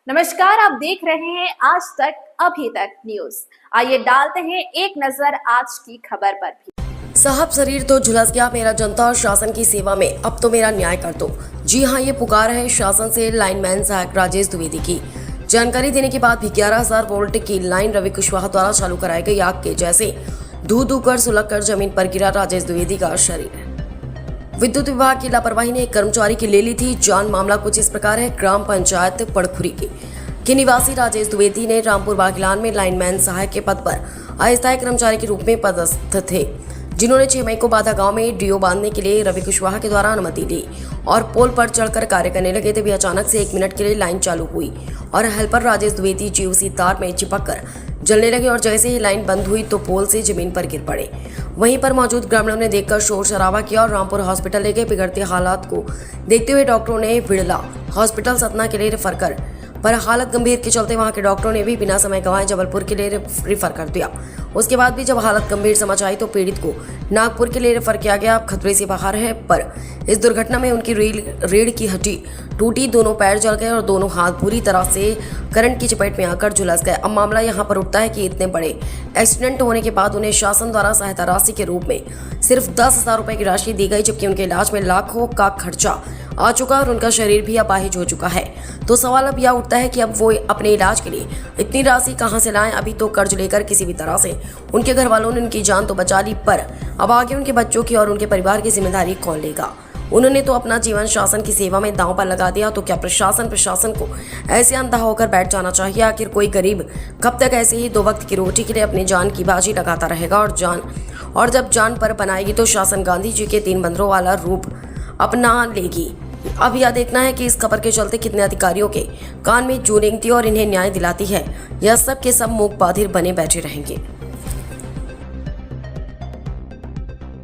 नमस्कार, आप देख रहे हैं आज तक अभी तक न्यूज। आइए डालते हैं एक नजर आज की खबर पर भी। साहब शरीर तो झुलस गया मेरा जनता और शासन की सेवा में, अब तो मेरा न्याय कर दो। जी हां, ये पुकार है शासन से लाइनमैन सहायक राजेश द्विवेदी की। जानकारी देने के बाद भी 11,000 वोल्ट की लाइन रवि कुशवाहा द्वारा चालू कराई गई आग के जैसे धू धू कर सुलग कर जमीन पर गिरा राजेश द्विवेदी का शरीर। विद्युत विभाग की लापरवाही ने एक कर्मचारी की ले ली थी जान। मामला कुछ इस प्रकार है। ग्राम पंचायत पड़खुरी के निवासी राजेश द्विवेदी ने रामपुर बागिलान में लाइनमैन सहायक के पद पर अस्थायी कर्मचारी के रूप में पदस्थ थे, जिन्होंने 6 मई को बाधा गांव में डीओ बांधने के लिए रवि कुशवाहा के द्वारा अनुमति ली और पोल पर चढ़कर कार्य करने लगे। तभी अचानक से 1 मिनट के लिए लाइन चालू हुई और हेल्पर राजेश द्विवेदी जी उसी तार में चिपक कर जलने लगे और जैसे ही लाइन बंद हुई तो पोल से जमीन पर गिर पड़े। वहीं पर मौजूद ग्रामीणों ने देखकर शोर शराबा किया और रामपुर हॉस्पिटल ले गए। बिगड़ते हालात को देखते हुए डॉक्टरों ने बिड़ला हॉस्पिटल सतना के लिए रेफर कर, पर हालत गंभीर के चलते वहां के डॉक्टरों ने भी बिना समय गंवाए जबलपुर के लिए रेफर कर दिया। उसके बाद भी जब हालत गंभीर समझ आई तो पीड़ित को नागपुर के लिए रेफर किया गया। अब खतरे से बाहर है, पर इस दुर्घटना में उनकी रीढ़ की हड्डी टूटी, दोनों पैर जल गए और दोनों हाथ पूरी तरह से करंट की चपेट में आकर झुलस गए। अब मामला यहाँ पर उठता है कि इतने बड़े एक्सीडेंट होने के बाद उन्हें शासन द्वारा सहायता राशि के रूप में सिर्फ 10,000 रुपए की राशि दी गई, जबकि उनके इलाज में लाखों का खर्चा आ चुका और उनका शरीर भी अपाहिज हो चुका है। तो सवाल अब यह उठता है कि अब वो अपने इलाज के लिए इतनी राशि कहां से लाएं। अभी तो कर्ज लेकर किसी भी तरह से उनके घर वालों ने उनकी जान तो बचा ली, पर अब आगे उनके बच्चों की और उनके परिवार की जिम्मेदारी कौन लेगा। उन्होंने तो अपना जीवन शासन की सेवा में दांव पर लगा दिया। तो क्या प्रशासन को ऐसे अंधा होकर बैठ जाना चाहिए? आखिर कोई गरीब कब तक ऐसे ही 2 वक्त की रोटी के लिए अपनी जान की बाजी लगाता रहेगा? और जब जान पर बनाएगी तो शासन गांधी जी के 3 बंदरों वाला रूप अपना लेगी। अब यह देखना है कि इस खबर के चलते कितने अधिकारियों के कान में जू रेंगती और इन्हें न्याय दिलाती है। यह सब के सब मूक बाधिर बने बैठे रहेंगे।